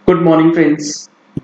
Good morning friends.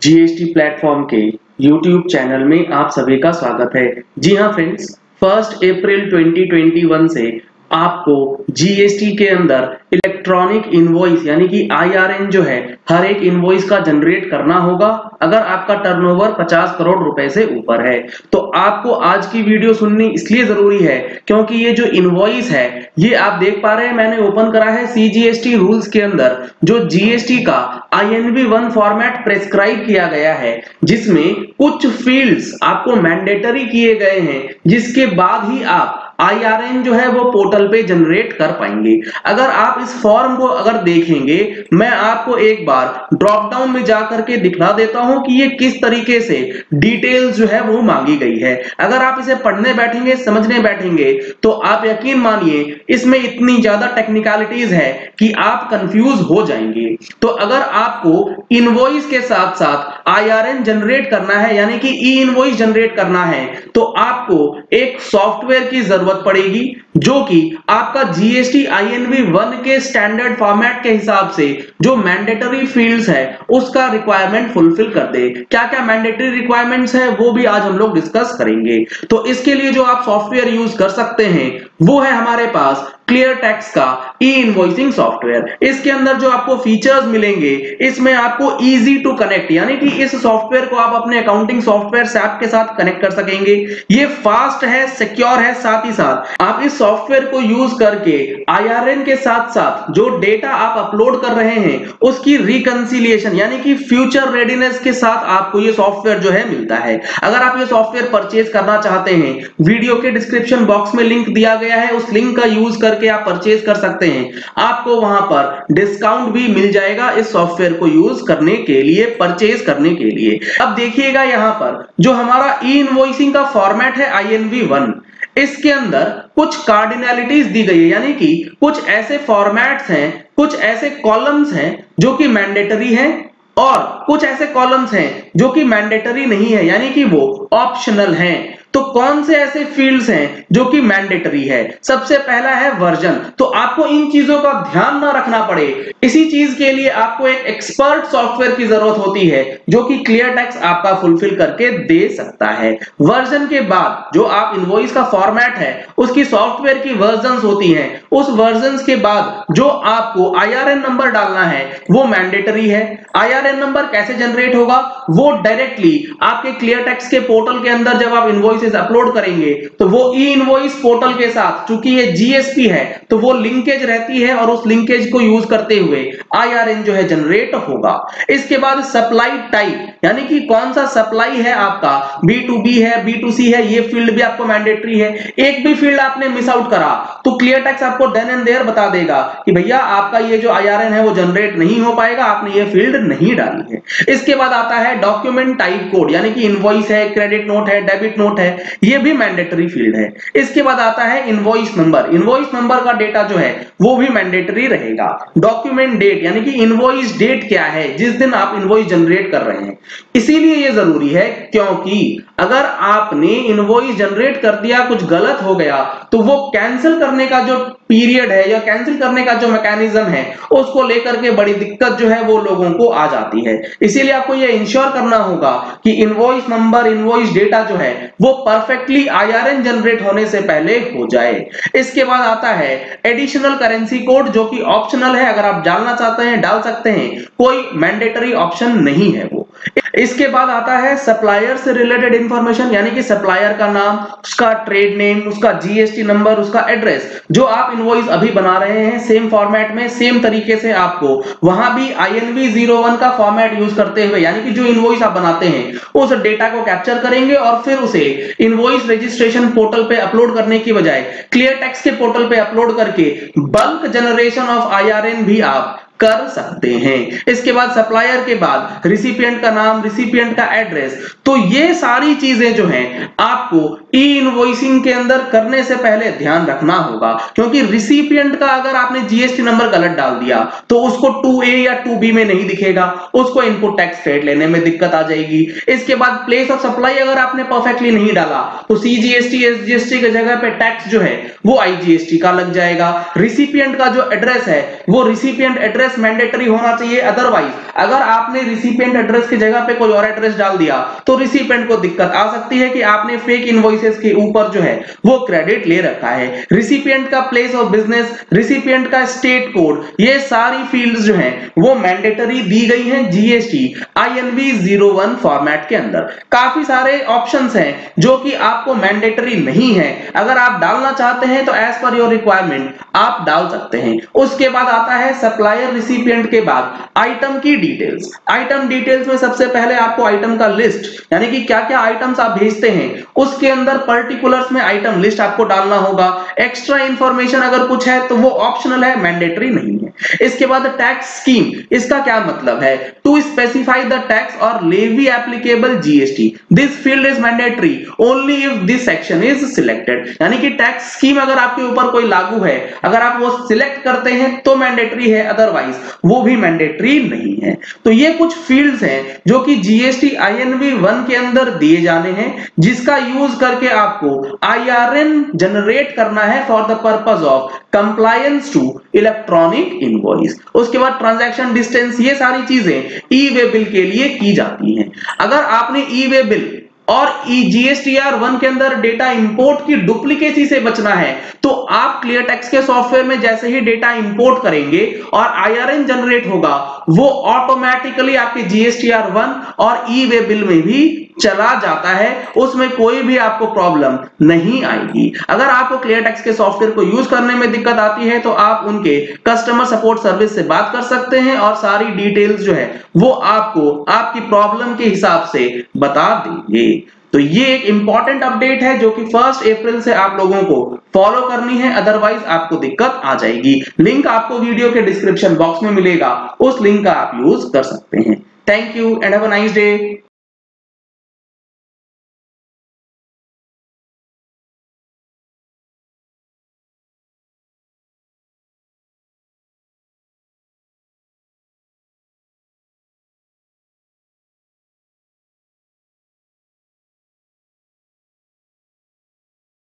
GST platform के YouTube channel में आप सभी का स्वागत है। जी हाँ फ्रेंड्स, 1 अप्रैल 2021 से आपको जीएसटी के अंदर इलेक्ट्रॉनिक इनवॉइस यानी कि आईआरएन जो है हर एक इनवॉइस का जनरेट करना होगा अगर आपका टर्नओवर 50 करोड़ रुपए से ऊपर है। तो आपको आज की वीडियो सुननी इसलिए जरूरी है क्योंकि ये जो इनवॉइस है ये आप देख पा रहे हैं, मैंने ओपन करा है सीजीएसटी रूल्स के अंदर जो जीएसटी का INV1 फॉर्मेट प्रेस्क्राइब किया गया है, जिसमें कुछ फील्ड्स आपको मैंडेटरी किए गए हैं जिसके बाद ही आप आईआरएन जो है वो पोर्टल पे जनरेट कर पाएंगे। अगर आप इस फॉर्म को अगर देखेंगे, मैं आपको एक बार ड्रॉप डाउन में जाकर के दिखा देता हूं कि ये किस तरीके से डिटेल्स जो है वो मांगी गई है। अगर आप इसे पढ़ने बैठेंगे, समझने बैठेंगे, तो आप यकीन मानिए इसमें इतनी ज्यादा टेक्निकलिटीज है कि आप कंफ्यूज हो जाएंगे। तो अगर आपको इनवॉइस के साथ साथ आईआरएन जनरेट करना है यानी कि ई इनवॉइस जनरेट करना है, तो आपको एक सॉफ्टवेयर की जरूरत पड़ेगी जो कि आपका जीएसटी INV1 के स्टैंडर्ड फॉर्मेट के हिसाब से जो मैंडेटरी फील्ड्स है उसका रिक्वायरमेंट फुलफिल कर दे। क्या क्या मैंडेटरी रिक्वायरमेंट्स है वो भी आज हम लोग डिस्कस करेंगे। तो इसके लिए जो आप सॉफ्टवेयर यूज कर सकते हैं वो है हमारे पास क्लियर टेक्स्ट का ई इनवॉइसिंग सॉफ्टवेयर। इसके अंदर जो आपको फीचर्स मिलेंगे, इसमें आपको इजी टू कनेक्ट यानी कि इस सॉफ्टवेयर को आप अपने अकाउंटिंग सॉफ्टवेयर SAP के साथ कनेक्ट कर सकेंगे। ये फास्ट है, सिक्योर है, साथ ही साथ आप इस सॉफ्टवेयर को यूज करके आईआरएन के साथ साथ जो डेटा आप अपलोड कर रहे हैं उसकी रिकंसिलिएशन यानी कि फ्यूचर रेडीनेस के साथ आपको ये सॉफ्टवेयर जो है मिलता है। अगर आप ये सॉफ्टवेयर परचेज करना चाहते हैं, वीडियो के डिस्क्रिप्शन बॉक्स में लिंक दिया गया है, उस लिंक का यूज करके आप परचेज कर सकते हैं। आपको वहां पर डिस्काउंट भी मिल जाएगा इस सॉफ्टवेयर को यूज करने के लिए, परचेज करने के लिए। अब देखिएगा यहां पर जो हमारा ई इनवॉइसिंग का फॉर्मेट है INV1, इसके अंदर कुछ कार्डिनलिटीज दी गई है यानी कि कुछ ऐसे फॉर्मेट्स हैं, कुछ ऐसे कॉलम्स हैं जो कि मैंडेटरी हैं और कुछ ऐसे कॉलम्स हैं जो कि मैंडेटरी नहीं है यानी कि वो ऑप्शनल हैं। तो कौन से ऐसे फील्ड्स हैं जो कि मैंडेटरी है? सबसे पहला है वर्जन। तो आपको इन चीजों का ध्यान ना रखना पड़े, इसी चीज के लिए आपको एक एक्सपर्ट सॉफ्टवेयर की जरूरत होती है जो कि क्लियर टेक्स्ट आपका फुलफिल करके दे सकता है। वर्जन के बाद जो आप इनवॉइस का फॉर्मेट है उसकी सॉफ्टवेयर की वर्जन्स होती हैं, उस वर्जन्स के बाद जो आपको आईआरएन नंबर डालना है वो मैंडेटरी है। आईआरएन नंबर कैसे जनरेट होगा? वो डायरेक्टली आपके क्लियर टेक्स्ट के पोर्टल के अंदर जब आप इनवॉइस अपलोड करेंगे तो वो ई इनवॉइस पोर्टल के साथ, चूंकि ये जीएसपी है तो वो लिंकेज रहती है और उस लिंकेज को यूज करते हुए आईआरएन जो है जनरेट होगा। इसके बाद सप्लाई टाइप यानी कि कौन सा सप्लाई है आपका, B2B है, B2C है, ये फील्ड भी आपको मैंडेटरी है। एक भी फील्ड आपने मिस आउट करा तो क्लियर टेक्स्ट आपको देन एंड देयर बता देगा कि भैया आपका ये जो आईआरएन है वो जनरेट नहीं हो पाएगा, आपने ये फील्ड नहीं डाली है। इसके बाद आता है डॉक्यूमेंट टाइप कोड यानी कि इनवॉइस है, क्रेडिट नोट है, डेबिट नोट है, ये भी मैंडेटरी फील्ड है। इसके बाद आता है इनवॉइस नंबर। इनवॉइस नंबर का डेटा जो है वो भी मैंडेटरी रहेगा। डॉक्यूमेंट डेट यानी कि इनवॉइस डेट क्या है जिस दिन आप इनवॉइस जनरेट कर रहे हैं। इसीलिए ये जरूरी है क्योंकि अगर आपने इनवॉइस जनरेट कर दिया, कुछ गलत हो गया, तो वो कैंसिल करने का जो पीरियड है या कैंसिल करने का जो मैकेनिज्म है उसको लेकर के बड़ी दिक्कत जो है वो लोगों को आ जाती है। इसीलिए आपको ये इंश्योर करना होगा कि इनवॉइस नंबर, इनवॉइस डेटा जो है वो परफेक्टली आईआरएन जनरेट होने से पहले हो जाए। इसके बाद आता है एडिशनल करेंसी कोड जो कि ऑप्शनल है, अगर आप डालना चाहते हैं डाल सकते हैं, कोई मैंडेटरी ऑप्शन नहीं है वो। इसके बाद आता है सप्लायर से रिलेटेड इंफॉर्मेशन यानी कि सप्लायर का नाम, उसका ट्रेड नेम, उसका जीएसटी नंबर, उसका एड्रेस। जो आप इनवॉइस अभी बना रहे हैं सेम फॉर्मेट में, सेम तरीके से आपको वहां भी INV01 का फॉर्मेट यूज करते हुए यानी कि जो इनवॉइस आप बनाते हैं उस डेटा को कैप्चर करेंगे और फिर उसे इनवॉइस रजिस्ट्रेशन पोर्टल पे अपलोड करने की बजाय क्लियर टेक्स्ट के पोर्टल पे अपलोड करके बल्क जनरेशन ऑफ आईआरएन भी आप कर सकते हैं। इसके बाद सप्लायर के बाद रिसिपिएंट का नाम, रिसिपिएंट का एड्रेस। तो ये सारी चीजें जो हैं आपको ई इनवॉइसिंग के अंदर करने से पहले ध्यान रखना होगा, क्योंकि रिसिपिएंट का अगर आपने जीएसटी नंबर गलत डाल दिया तो उसको 2A या 2B में नहीं दिखेगा, उसको इनपुट टैक्स क्रेडिट लेने में दिक्कत आ जाएगी। इसके बाद प्लेस ऑफ सप्लाई अगर आपने परफेक्टली नहीं डाला तो CGST SGST की जगह पे टैक्स जो है वो IGST का लग जाएगा। रिसिपिएंट का जो एड्रेस है वो रिसिपिएंट एड्रेस एड्रेस मैंडेटरी होना चाहिए, अदरवाइज अगर आपने रिसिपिएंट एड्रेस की जगह पे कोई और एड्रेस डाल दिया तो रिसिपिएंट को दिक्कत आ सकती है कि आपने फेक इनवॉइसेस के ऊपर जो है वो क्रेडिट ले रखा है। रिसिपिएंट का प्लेस ऑफ बिजनेस, रिसिपिएंट का स्टेट कोड, ये सारी फील्ड्स जो हैं वो मैंडेटरी दी गई हैं जीएसटी INV 01 फॉर्मेट के अंदर। काफी सारे ऑप्शंस हैं जो कि आपको मैंडेटरी नहीं है, अगर आप डालना चाहते हैं तो एज पर योर रिक्वायरमेंट आप डाल सकते हैं। उसके बाद आता है सप्लायर रिसिपिएंट के बाद आइटम की डिटेल्स। आइटम डिटेल्स में सबसे पहले आपको आइटम का लिस्ट, यानी कि क्या क्या आइटम्स आप भेजते हैं उसके अंदर पर्टिकुलर्स में आइटम लिस्ट आपको डालना होगा। एक्स्ट्रा इंफॉर्मेशन अगर कुछ है तो वो ऑप्शनल है, मैंडेटरी नहीं है। इसके बाद टैक्स स्कीम, इसका क्या मतलब है? टू स्पेसिफाई द टैक्स और levy applicable GST, this field is mandatory only if this section is selected. यानी कि टैक्स स्कीम अगर आपके ऊपर कोई लागू है, अगर आप वो सिलेक्ट करते हैं तो मैंडेटरी है, अदरवाइज वो भी मैंडेटरी नहीं है। तो ये कुछ फील्ड्स हैं जो कि जीएसटी INV 1 के अंदर दिए जाने हैं, जिसका यूज करके आपको IRN जनरेट करना है for the purpose of compliance to electronic invoice. उसके बाद ट्रांजैक्शन डिस्टेंस, ये सारी चीजें ई-वे बिल के लिए की जाती हैं। अगर आपने ई-वे बिल और GSTR 1 के अंदर डेटा इंपोर्ट की डुप्लीकेसी से बचना है तो आप क्लियर टेक्स्ट के सॉफ्टवेयर में जैसे ही डेटा इंपोर्ट करेंगे और IRN जनरेट होगा, वो ऑटोमेटिकली आपके GSTR 1 और ई-वे बिल में भी चला जाता है, उसमें कोई भी आपको प्रॉब्लम नहीं आएगी। अगर आपको क्लियर टेक्स्ट के सॉफ्टवेयर को यूज करने में दिक्कत आती है तो आप उनके कस्टमर सपोर्ट सर्विस से बात कर सकते हैं और सारी डिटेल्स जो है वो आपको आपकी प्रॉब्लम के हिसाब से बता देंगे। तो ये एक इंपॉर्टेंट अपडेट है जो कि 1 अप्रैल से आप लोगों को फॉलो करनी है, अदरवाइज आपको दिक्कत आ जाएगी। लिंक आपको वीडियो के डिस्क्रिप्शन बॉक्स में मिलेगा, उस लिंक का आप यूज कर सकते हैं। Thank you and have a nice day.